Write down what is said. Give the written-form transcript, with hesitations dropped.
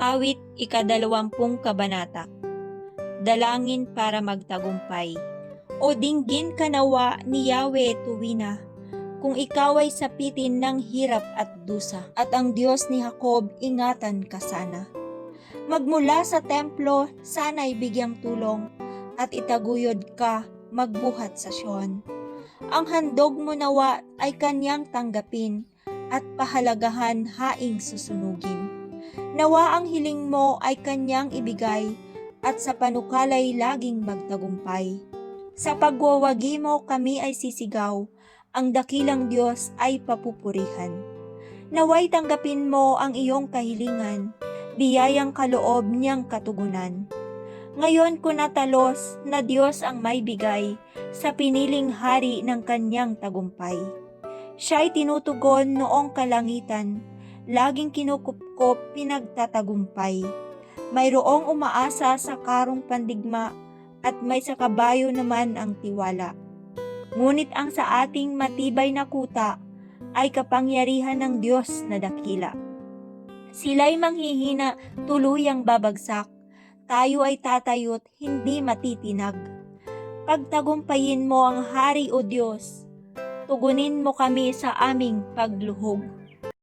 Awit 20 kabanata. Dalangin para magtagumpay. O dinggin ka nawa ni Yahweh tuwina, kung ikaw ay sapitin ng hirap at dusa, at ang Diyos ni Jacob ingatan ka sana. Magmula sa templo, sana'y bigyang tulong, at itaguyod ka magbuhat sa Sion. Ang handog mo nawa ay kanyang tanggapin, at pahalagahan haing susunugin. Nawa ang hiling mo ay kanyang ibigay, at sa panukalay laging magtagumpay. Sa pagwawagi mo kami ay sisigaw, ang dakilang Diyos ay papupurihan. Naway tanggapin mo ang iyong kahilingan, biyayang kaloob niyang katugunan. Ngayon ko natalos na Diyos ang may bigay, sa piniling hari ng kanyang tagumpay. Siya'y tinutugon noong kalangitan, laging kinukupkop pinagtatagumpay. Mayroong umaasa sa karong pandigma, at may sa kabayo naman ang tiwala. Ngunit ang sa ating matibay na kuta ay kapangyarihan ng Diyos na dakila. Sila'y manghihina, tuluyang babagsak, tayo ay tatayot, hindi matitinag. Pagtagumpayin mo ang hari o Diyos, tugunin mo kami sa aming pagluhog.